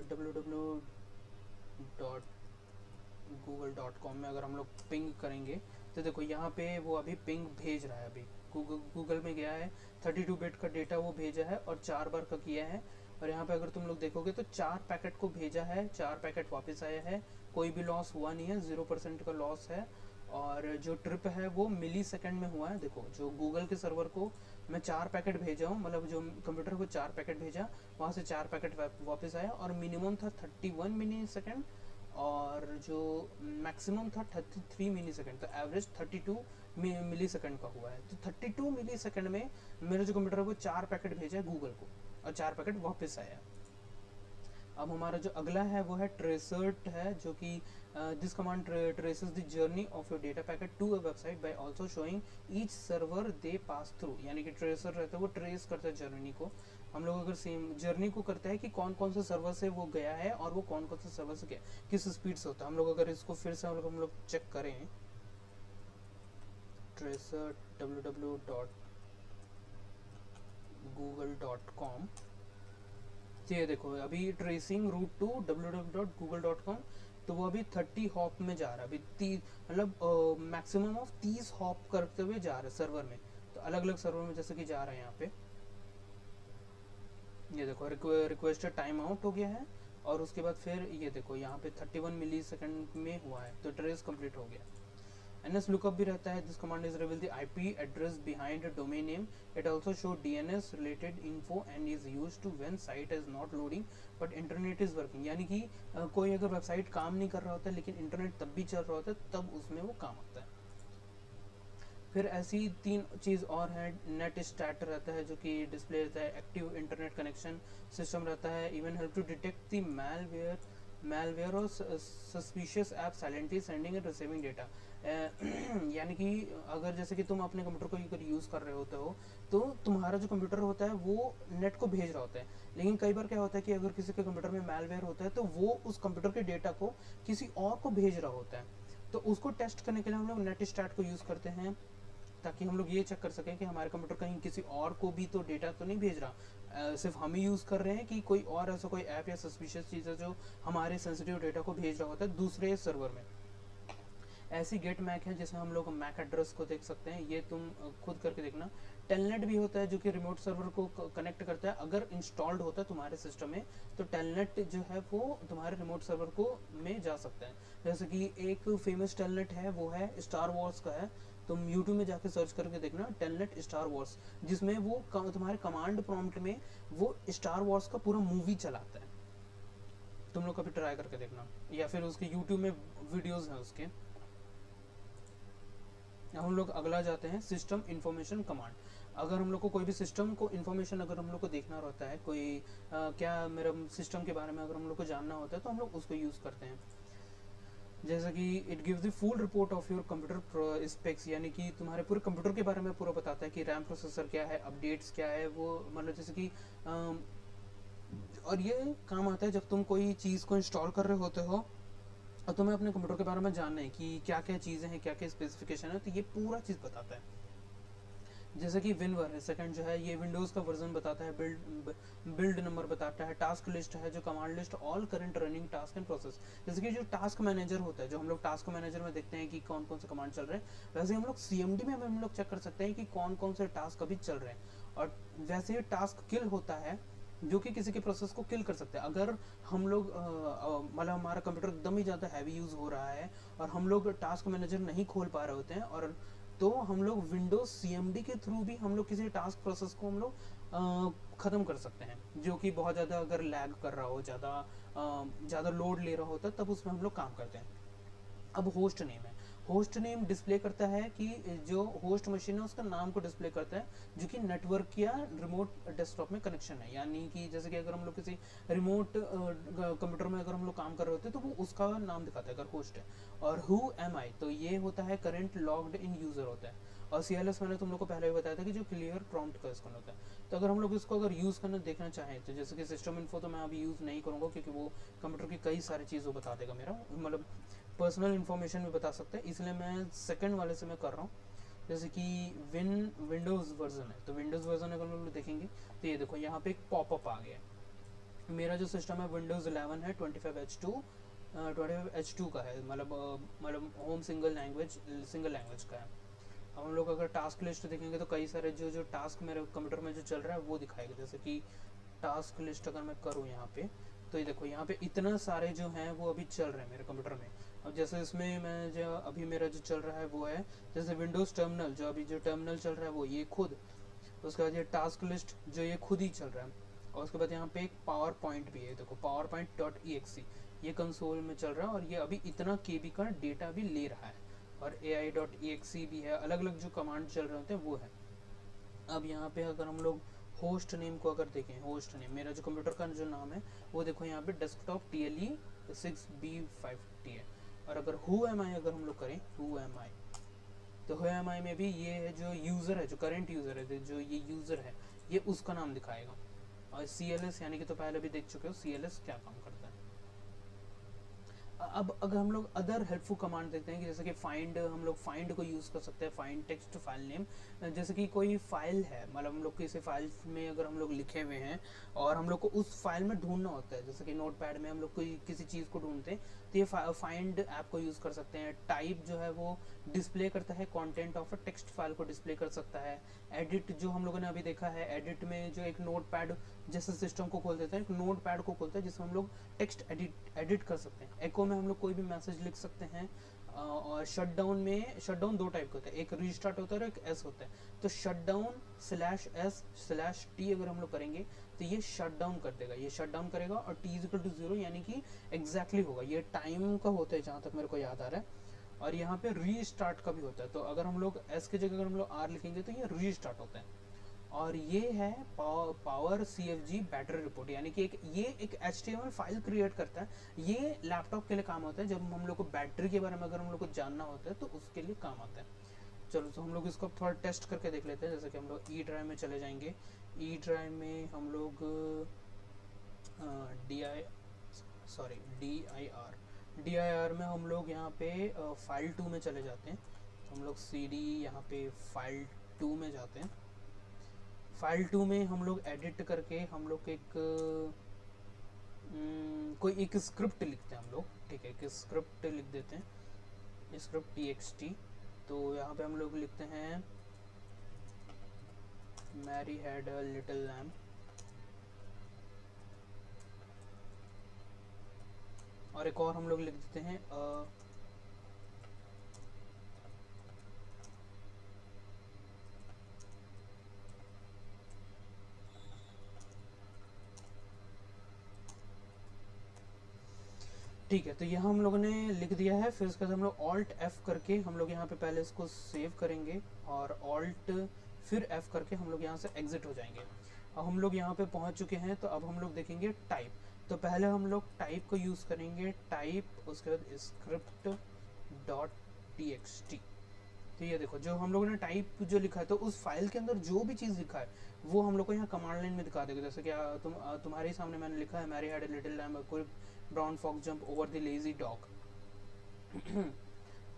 www.google.com में अगर हम लोग पिंग करेंगे तो देखो यहाँ पे वो अभी पिंग भेज रहा है। अभी गूगल में गया है, 32 बिट का डेटा वो भेजा है और 4 बार का किया है। और यहाँ पे अगर तुम लोग देखोगे तो 4 पैकेट को भेजा है, 4 पैकेट वापस आया है, कोई भी लॉस हुआ नहीं है, 0% का लॉस है। और जो ट्रिप है वो मिली सेकेंड में हुआ है। देखो जो गूगल के सर्वर को मैं 4 पैकेट भेजा हूँ, मतलब जो कंप्यूटर को 4 पैकेट भेजा, वहाँ से 4 पैकेट वापस आया, और मिनिमम था 31 मिली सेकेंड, और जो मैक्सिमम था 33 मिली सेकेंड, तो एवरेज 32 मिली सेकेंड का हुआ है। तो 32 मिली सेकेंड में मेरा जो कंप्यूटर है वो 4 पैकेट भेजा है गूगल को और 4 पैकेट वापस आया। अब हमारा जो अगला है वो है ट्रेसर्ट है, जो कि this command traces the journey of your data packet to a website by also showing each server they pass through. यानी कि ट्रेसर रहता है वो ट्रेस करता है जर्नी को। हम लोग अगर सेम जर्नी को करते हैं कि कौन कौन से सर्वर से वो गया है और वो कौन कौन से सर्वर से गया, किस स्पीड से होता है। हम लोग अगर इसको फिर से हम लोग चेक करें, ट्रेसर www.google.com, ये देखो अभी ट्रेसिंग रूट टू www.google.com, तो वो अभी 30 हॉप में जा रहा है। अभी मतलब मैक्सिमम ऑफ 30 हॉप करते हुए जा रहा है सर्वर में। तो अलग अलग सर्वर में जैसे कि जा रहे हैं यहाँ पे, ये देखो रिक्वेस्टेड टाइम आउट हो गया है और उसके बाद फिर ये देखो यहाँ पे 31 मिली सेकेंड में हुआ है, तो ट्रेस कंप्लीट हो गया। NS lookup भी रहता है, this command is reveal the IP address behind a domain name. It also show DNS related info and is used to when site is not loading but internet is working. यानी कि कोई अगर website काम नहीं कर रहा होता है लेकिन इंटरनेट तब भी चल रहा होता है, तब उसमें वो काम आता है। फिर ऐसी 3 चीज़ और है, नेट स्टैट रहता है जो कि डिस्प्ले रहता है, एक्टिव इंटरनेट कनेक्शन सिस्टम रहता है, even help to detect the malware और suspicious app silently sending and receiving data. यानी कि अगर जैसे कि तुम अपने कंप्यूटर को अगर यूज़ कर रहे होते हो तो तुम्हारा जो कंप्यूटर होता है वो नेट को भेज रहा होता है, लेकिन कई बार क्या होता है कि अगर किसी के कंप्यूटर में मैलवेयर होता है तो वो उस कंप्यूटर के डेटा को किसी और को भेज रहा होता है। तो उसको टेस्ट करने के लिए हम लोग नेट स्टैट को यूज़ करते हैं, ताकि हम लोग ये चेक कर सकें कि हमारे कंप्यूटर कहीं किसी और को भी तो डेटा तो नहीं भेज रहा, सिर्फ हम ही यूज़ कर रहे हैं कि कोई और ऐसा कोई ऐप या सस्पिशियस चीज़ है जो हमारे सेंसिटिव डेटा को भेज रहा होता है दूसरे सर्वर में। ऐसी गेट मैक है जिसमें हम लोग मैक एड्रेस को देख सकते हैं, ये तुम खुद करके देखना। टेलनेट भी होता है जो कि रिमोट सर्वर को कनेक्ट करता है, अगर इंस्टॉल्ड होता है तुम्हारे सिस्टम में तो टेलनेट जो है वो तुम्हारे रिमोट सर्वर को में जा सकता है। जैसे कि एक फेमस टेलनेट है वो है स्टार वॉर्स का है, तुम यूट्यूब में जाके सर्च करके देखना टेलनेट स्टार वॉर्स, जिसमें वो तुम्हारे कमांड प्रॉम्प्ट में वो स्टार वॉर्स का पूरा मूवी चलाता है। तुम लोग कभी ट्राई करके देखना, या फिर उसके यूट्यूब में वीडियोज़ हैं उसके। हम लोग अगला जाते हैं सिस्टम इंफॉर्मेशन कमांड। अगर हम लोग को कोई भी सिस्टम को इन्फॉर्मेशन अगर हम लोग को देखना रहता है, कोई क्या मेरा सिस्टम के बारे में अगर हम लोग को जानना होता है तो हम लोग उसको यूज़ करते हैं। जैसे कि it gives the full report of your computer specs, यानी कि तुम्हारे पूरे कंप्यूटर के बारे में पूरा बताता है कि रैम प्रोसेसर क्या है, अपडेट्स क्या है, वो मतलब जैसे कि और ये काम आता है जब तुम कोई चीज़ को इंस्टॉल कर रहे होते हो और तुम्हें अपने कंप्यूटर के बारे में जानना है कि क्या क्या चीज़ें हैं, क्या क्या स्पेसिफिकेशन है, तो ये पूरा चीज़ बताता है। जैसे कि विनवर है सेकंड जो है, ये विंडोज़ का वर्जन बताता है, बिल्ड नंबर बताता है, टास्क लिस्ट है जो command list all current running task and process. जैसे कि जो टास्क मैनेजर होता है, जो हम लोग टास्क मैनेजर में देखते हैं कि कौन कौन से कमांड चल रहे हैं, वैसे हम लोग CMD में हम लोग चेक कर सकते हैं कि कौन कौन से टास्क अभी चल रहे हैं। और वैसे ही टास्क किल होता है जो कि किसी के प्रोसेस को किल कर सकते हैं। अगर हम लोग मतलब हमारा कंप्यूटर एकदम ही ज़्यादा हैवी यूज़ हो रहा है और हम लोग टास्क मैनेजर नहीं खोल पा रहे होते हैं, और तो हम लोग विंडोज CMD के थ्रू भी हम लोग किसी टास्क प्रोसेस को हम लोग ख़त्म कर सकते हैं, जो कि बहुत ज़्यादा अगर लैग कर रहा हो, ज़्यादा लोड ले रहा होता है, तब उसमें हम लोग काम करते हैं। अब होस्ट नेम है, होस्ट नेम डिस्प्ले करता है कि जो होस्ट मशीन है उसका नाम को डिस्प्ले करता है जो कि नेटवर्क या रिमोट डेस्कटॉप में कनेक्शन है। यानी कि जैसे कि अगर हम लोग किसी रिमोट कंप्यूटर में अगर हम लोग काम कर रहे होते हैं तो वो उसका नाम दिखाता है अगर होस्ट है। और हु एम आई, तो ये होता है करंट लॉग्ड इन यूज़र होता है। और CLS मैंने तुम लोग को पहले भी बताया था कि जो क्लियर प्रॉम्प्ट का इसका होता है। तो अगर हम लोग इसको अगर यूज़ करना देखना चाहें तो जैसे कि सिस्टम इन्फो तो मैं अभी यूज़ नहीं करूँगा क्योंकि वो कंप्यूटर की कई सारी चीज़ों बता देगा, मेरा मतलब पर्सनल इन्फॉर्मेशन भी बता सकता है, इसलिए मैं सेकंड वाले से मैं कर रहा हूँ। जैसे कि विंडोज़ वर्जन है, तो विंडोज़ वर्जन अगर हम लोग देखेंगे तो ये देखो यहाँ पे एक पॉपअप आ गया। मेरा जो सिस्टम है विंडोज़ 11 है, 25H2 का है, मतलब होम सिंगल लैंग्वेज का है। अब हम लोग अगर टास्क लिस्ट देखेंगे तो कई सारे जो टास्क मेरे कंप्यूटर में जो चल रहा है वो दिखाएगा। जैसे कि टास्क लिस्ट अगर मैं करूँ यहाँ पे, तो ये देखो यहाँ पे इतना सारे जो हैं वो अभी चल रहे हैं मेरे कंप्यूटर में। अब जैसे इसमें मैं जो अभी मेरा जो चल रहा है वो है जैसे विंडोज़ टर्मिनल, जो अभी जो टर्मिनल चल रहा है वो ये खुद, उसके बाद ये टास्क लिस्ट जो ये खुद ही चल रहा है, और उसके बाद यहाँ पे एक पावर पॉइंट भी है, देखो powerpoint.exe, ये कंसोल में चल रहा है और ये अभी इतना केबी का डेटा भी ले रहा है, और ai.exe भी है, अलग अलग जो कमांड चल रहे होते हैं वो है। अब यहाँ पे अगर हम लोग होस्ट नेम को अगर देखें, होस्ट नेम मेरा जो कंप्यूटर का जो नाम है वो देखो यहाँ पे डेस्कटॉप TLE6B50 है। और अगर हु एम आई अगर हम लोग करें हु एम आई, तो हु एम आई में भी ये है जो यूज़र है, जो करंट यूज़र है, जो ये यूज़र है ये उसका नाम दिखाएगा। और CLS यानी कि तो पहले भी देख चुके हो CLS क्या काम करता है। अब अगर हम लोग अदर हेल्पफुल कमांड देखते हैं कि जैसे कि फाइंड, हम लोग फाइंड को यूज़ कर सकते हैं, फाइंड टेक्स्ट फाइल नेम। जैसे कि कोई फाइल है, मतलब हम लोग किसी फाइल में अगर हम लोग लिखे हुए हैं और हम लोग को उस फाइल में ढूंढना होता है, जैसे कि नोटपैड में हम लोग कोई किसी चीज़ को ढूंढते हैं तो ये फाइंड ऐप को यूज़ कर सकते हैं। टाइप जो है वो डिस्प्ले करता है content of a text file को डिस्प्ले कर सकता है। एडिट जो हम लोगों ने अभी देखा है, एडिट में जो एक नोटपैड जैसे सिस्टम को खोल देता है, एक नोटपैड को खोलता है जिसमें हम लोग टेक्स्ट एडिट कर सकते हैं। एको में हम लोग कोई भी मैसेज लिख सकते हैं। और शटडाउन में, शटडाउन दो टाइप का होता है, एक रीस्टार्ट होता है और एक एस होता है। तो shutdown/s/t अगर हम लोग करेंगे तो ये शटडाउन कर देगा, ये शटडाउन करेगा, और t=0 यानी कि एग्जैक्टली होगा, ये टाइम का होता है जहाँ तक मेरे को याद आ रहा है। और यहाँ पे रीस्टार्ट का भी होता है, तो अगर हम लोग एस की जगह अगर हम लोग आर लिखेंगे तो ये रीस्टार्ट होता है। और ये है पावर CFG बैटरी रिपोर्ट, यानी कि ये एक HTML फाइल क्रिएट करता है। ये लैपटॉप के लिए काम होता है, जब हम लोग को बैटरी के बारे में अगर हम लोग को जानना होता है तो उसके लिए काम आता है। चलो तो हम लोग इसको थोड़ा टेस्ट करके देख लेते हैं। जैसे कि हम लोग ई ड्राइव में चले जाएंगे, ई ड्राइव में हम लोग DIR में हम लोग यहाँ पे फाइल 2 में चले जाते हैं। तो हम लोग CD यहाँ पे फाइल 2 में जाते हैं। फाइल 2 में हम लोग एडिट करके हम लोग एक कोई एक स्क्रिप्ट लिखते हैं हम लोग, ठीक है, एक स्क्रिप्ट लिख देते हैं, स्क्रिप्ट TXT। तो यहाँ पे हम लोग लिखते हैं Mary had a little lamb, और एक और हम लोग लिख देते हैं ठीक है। तो यहाँ हम लोगों ने लिख दिया है। फिर उसके बाद हम लोग Alt F करके हम लोग यहाँ पे पहले इसको सेव करेंगे, और Alt फिर F करके हम लोग यहाँ से एग्जिट हो जाएंगे। अब हम लोग यहाँ पे पहुँच चुके हैं, तो अब हम लोग देखेंगे टाइप। तो पहले हम लोग टाइप को यूज़ करेंगे, टाइप, उसके बाद script.txt। तो ये देखो जो हम लोगों ने टाइप जो लिखा है, तो उस फाइल के अंदर जो भी चीज़ लिखा है वो हम लोग को यहाँ कमांड लाइन में दिखा देगा। जैसे कि तुम्हारे सामने मैंने लिखा है Mary had a little lamb, कोई brown fox jump over the lazy dog.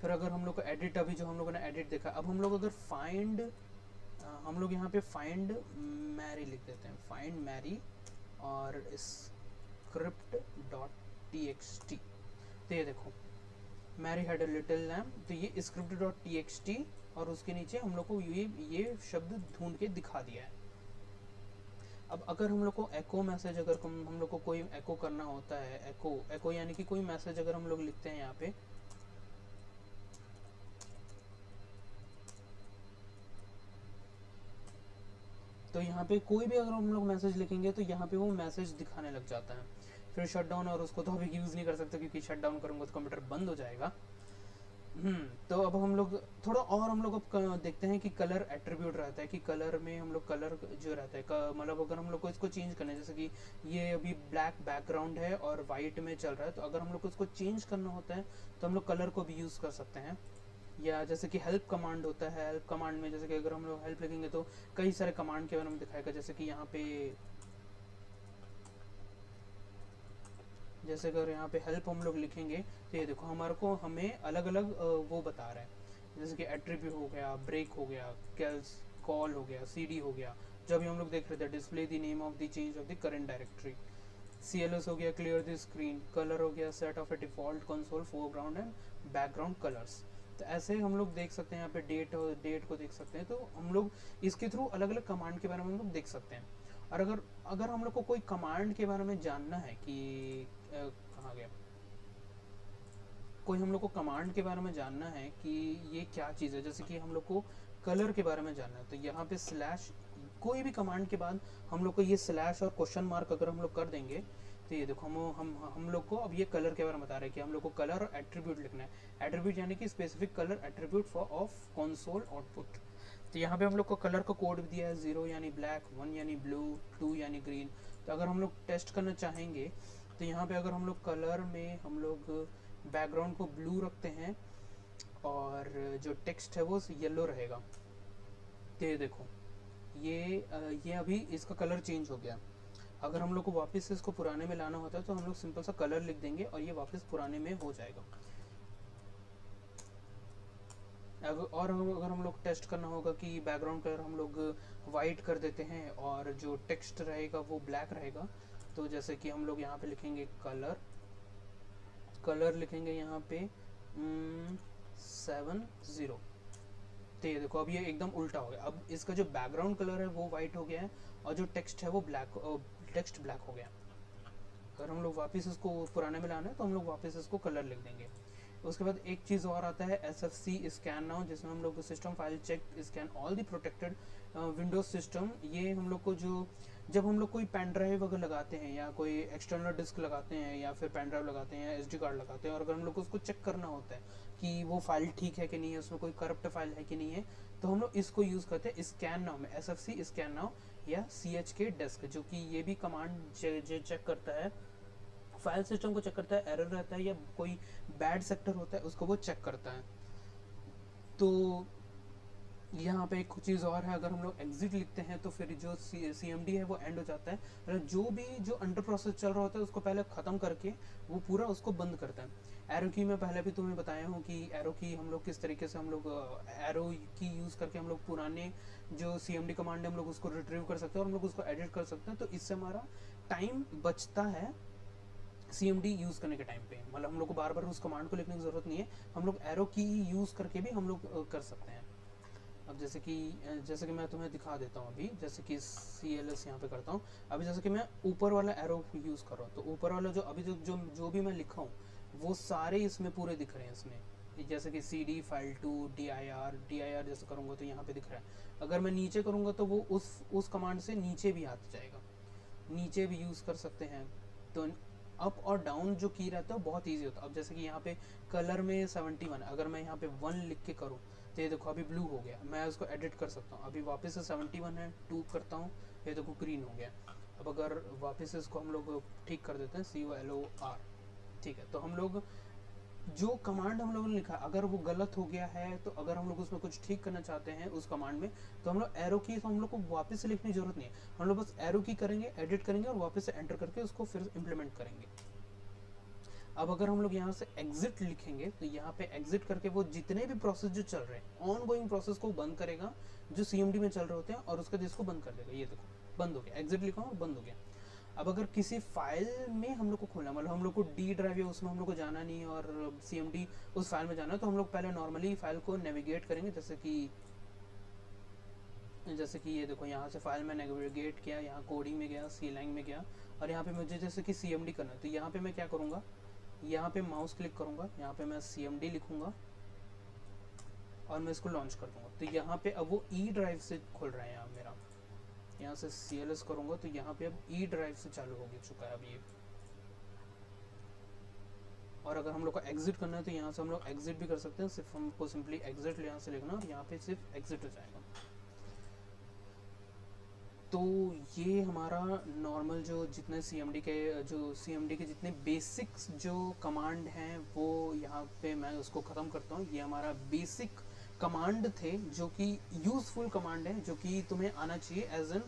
फिर अगर हम लोग को एडिट, अभी जो हम लोगों ने एडिट देखा, अब हम लोग अगर फाइंड, हम लोग यहाँ पे फाइंड मैरी लिख देते हैं, फाइंड मैरी और script.txt। तो ये देखो Mary had a little lamb, तो ये script.txt, और उसके नीचे हम लोग को ये शब्द ढूंढ के दिखा दिया है। अब अगर हम लोग को एको मैसेज, अगर हम लोग को कोई एको करना होता है, एको यानी कि कोई मैसेज अगर हम लोग लिखते हैं यहाँ पे, तो यहाँ पे कोई भी अगर हम लोग मैसेज लिखेंगे तो यहाँ पे वो मैसेज दिखाने लग जाता है। फिर शटडाउन, और उसको तो अभी यूज़ नहीं कर सकते क्योंकि शटडाउन करूँगा तो कंप्यूटर बंद हो जाएगा। तो अब हम लोग थोड़ा और हम लोग अब देखते हैं कि कलर एट्रीब्यूट रहता है, कि कलर में हम लोग कलर जो रहता है, मतलब अगर हम लोग को इसको चेंज करना है, जैसे कि ये अभी ब्लैक बैकग्राउंड है और वाइट में चल रहा है, तो अगर हम लोग को इसको चेंज करना होता है तो हम लोग कलर को भी यूज़ कर सकते हैं। या जैसे कि हेल्प कमांड होता है, हेल्प कमांड में जैसे कि अगर हम लोग हेल्प लिखेंगे तो कई सारे कमांड के बारे में दिखाएगा। जैसे कि यहाँ पे, जैसे अगर यहाँ पे हेल्प हम लोग लिखेंगे तो ये देखो हमारे को हमें अलग अलग वो बता रहा है, जैसे कि एट्रीब्यूट हो गया, ब्रेक हो गया, कैल्स कॉल हो गया, CD हो गया, जो अभी हम लोग देख रहे थे, display the name of the change of the current directory, CLS हो गया, क्लियर द स्क्रीन, कलर हो गया, set of A default console foreground and background colours. तो ऐसे हम लोग देख सकते हैं, यहाँ पे डेट को देख सकते हैं। तो हम लोग इसके थ्रू अलग अलग कमांड के बारे में हम लोग देख सकते हैं। और अगर अगर हम लोग को कोई कमांड के बारे में जानना है कि कहाँ गया, कोई हम लोग को कमांड के बारे में जानना है कि ये क्या चीज़ है, जैसे कि हम लोग को कलर के बारे में जानना है, तो यहाँ पे स्लैश, कोई भी कमांड के बाद हम लोग को ये स्लैश और क्वेश्चन मार्क अगर हम लोग कर देंगे तो ये देखो हम लोग को अब ये कलर के बारे में बता रहे हैं कि हम लोग को कलर और एट्रीब्यूट लिखना है। एट्रीब्यूट यानी कि specific colour attribute for of console output. तो यहाँ पे हम लोग को कलर का कोड भी दिया है, 0 यानी ब्लैक, 1 यानी ब्लू, 2 यानी ग्रीन। तो अगर हम लोग टेस्ट करना चाहेंगे तो यहाँ पे अगर हम लोग कलर में हम लोग बैकग्राउंड को ब्लू रखते हैं और जो टेक्स्ट है वो येलो रहेगा। तो ये देखो ये अभी इसका कलर चेंज हो गया। अगर हम लोग को वापस इसको पुराने में लाना होता है तो हम लोग सिंपल सा कलर लिख देंगे और ये वापस पुराने में हो जाएगा। और अगर हम लोग टेस्ट करना होगा कि बैकग्राउंड कलर हम लोग वाइट कर देते हैं और जो टेक्स्ट रहेगा वो ब्लैक रहेगा, तो जैसे कि हम लोग यहाँ पे लिखेंगे कलर लिखेंगे यहाँ पे 70। तो ये देखो अब ये एकदम उल्टा हो गया। अब इसका जो बैकग्राउंड कलर है वो वाइट हो गया है और जो टेक्स्ट है वो टेक्स्ट ब्लैक हो गया। अगर हम लोग वापस इसको पुराने में लाना है तो हम लोग वापस इसको कलर लिख देंगे। उसके बाद एक चीज़ और आता है SFC स्कैन नाउ, जिसमें हम लोग system file check scan all the protected Windows system. ये हम लोग को जो जब हम लोग कोई पेन ड्राइव अगर लगाते हैं या कोई एक्सटर्नल डिस्क लगाते हैं या फिर पेन ड्राइव लगाते हैं या SD कार्ड लगाते हैं और अगर हम लोग को उसको चेक करना होता है कि वो फाइल ठीक है कि नहीं है, उसमें कोई करप्ट फाइल है कि नहीं है, तो हम लोग इसको यूज़ करते हैं स्कैन नाउ में, SFC स्कैन नाउ या CHK डेस्क, जो कि ये भी कमांड चेक करता है, फाइल सिस्टम को चेक करता है, एरर रहता है या कोई बैड सेक्टर होता है उसको वो चेक करता है। तो यहाँ पे एक चीज़ और है, अगर हम लोग एग्जिट लिखते हैं तो फिर जो CMD है वो एंड हो जाता है, मतलब जो अंडर प्रोसेस चल रहा होता है उसको पहले ख़त्म करके वो पूरा उसको बंद करता है। एरो की मैं पहले भी तुम्हें बताया हूँ कि एरो की हम लोग किस तरीके से हम लोग एरो की यूज़ करके हम लोग पुराने जो CMD कमांड है हम लोग उसको रिट्रीव कर सकते हैं और हम लोग उसको एडिट कर सकते हैं। तो इससे हमारा टाइम बचता है CMD यूज़ करने के टाइम पे, मतलब हम लोग को बार बार उस कमांड को लिखने की ज़रूरत नहीं है, हम लोग एरो की यूज़ करके भी हम लोग कर सकते हैं। अब जैसे कि मैं तुम्हें दिखा देता हूँ अभी, जैसे कि CLS यहाँ पे करता हूँ। अभी जैसे कि मैं ऊपर वाला एरो यूज़ कर रहा हूँ, तो ऊपर वाला जो अभी जो भी मैं लिखा हूँ वो सारे इसमें पूरे दिख रहे हैं इसमें, जैसे कि CD फाइल टू dir जैसे करूँगा तो यहाँ पे दिख रहा है। अगर मैं नीचे करूँगा तो वो उस कमांड से नीचे भी आता जाएगा, नीचे भी यूज़ कर सकते हैं। तो अप और डाउन जो की रहता है बहुत ईजी होता है। अब जैसे कि यहाँ पे कलर में 71, अगर मैं यहाँ पे 1 लिख के करूँ तो ये देखो अभी ब्लू हो गया, मैं उसको एडिट कर सकता हूँ। अभी वापस से 71 है, 2 करता हूँ, ये देखो ग्रीन हो गया। अब अगर वापस इसको हम लोग ठीक कर देते हैं COLOR, ठीक है। तो हम लोग जो कमांड हम लोगों ने लिखा अगर वो गलत हो गया है, तो अगर हम लोग उसमें कुछ ठीक करना चाहते हैं उस कमांड में, तो हम लोग एरो की, तो हम लोग को वापस से लिखने की जरूरत नहीं है, हम लोग बस एरो की करेंगे, एडिट करेंगे और वापस से एंटर करके उसको फिर इम्प्लीमेंट करेंगे। अब अगर हम लोग यहाँ से एग्जिट लिखेंगे तो यहाँ पे एग्जिट करके वो जितने भी प्रोसेस जो चल रहे हैं ऑन गोइंग प्रोसेस को बंद करेगा जो CMD में चल रहे होते हैं, और उसके जिसको बंद कर देगा। ये देखो बंद हो गया, एग्जिट लिखा हूँ बंद हो गया। अब अगर किसी फाइल में हम लोग को खोलना, मतलब हम लोग को D ड्राइव है उसमें हम लोग को जाना नहीं है और CMD उस फाइल में जाना है, तो हम लोग पहले नॉर्मली फाइल को नेविगेट करेंगे। जैसे कि ये देखो यहाँ से फाइल में नेविगेट किया, यहाँ कोडिंग में गया, CLang में गया, और यहाँ पे मुझे जैसे कि CMD करना है, तो यहाँ पे मैं क्या करूँगा, यहाँ पे माउस क्लिक करूँगा, यहाँ पे मैं CMD लिखूँगा और मैं इसको लॉन्च कर दूँगा। तो यहाँ पे अब वो E ड्राइव से खुल रहा है यहाँ मेरा, यहाँ से CLS करूँगा तो यहाँ पे अब E ड्राइव से चालू हो चुका है अब ये। और अगर हम लोग को एग्जिट करना है तो यहाँ से हम लोग एग्जिट भी कर सकते हैं, सिर्फ हमको सिंपली एग्जिट यहाँ से लिखना और यहाँ पे सिर्फ एग्जिट हो जाएगा। तो ये हमारा नॉर्मल जो जितने CMD के जितने बेसिक्स जो कमांड हैं वो यहाँ पे मैं उसको ख़त्म करता हूँ। ये हमारा बेसिक कमांड थे जो कि यूज़फुल कमांड है, जो कि तुम्हें आना चाहिए एज एन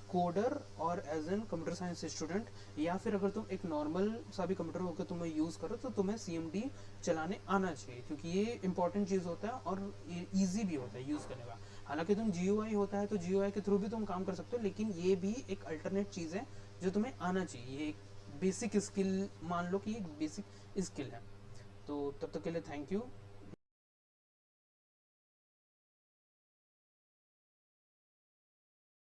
कोडर और as an computer science student, या फिर अगर तुम एक नॉर्मल सा भी कंप्यूटर होकर तुम्हें यूज़ करो तो तुम्हें CMD चलाने आना चाहिए, क्योंकि ये इंपॉर्टेंट चीज़ होता है और ईजी भी होता है यूज़ करने का। हालांकि तुम GUI होता है तो GUI के थ्रू भी तुम काम कर सकते हो, लेकिन ये भी एक अल्टरनेट चीज़ है जो तुम्हें आना चाहिए। ये एक बेसिक स्किल मान लो कि एक बेसिक स्किल है। तो तब तक के लिए थैंक यू।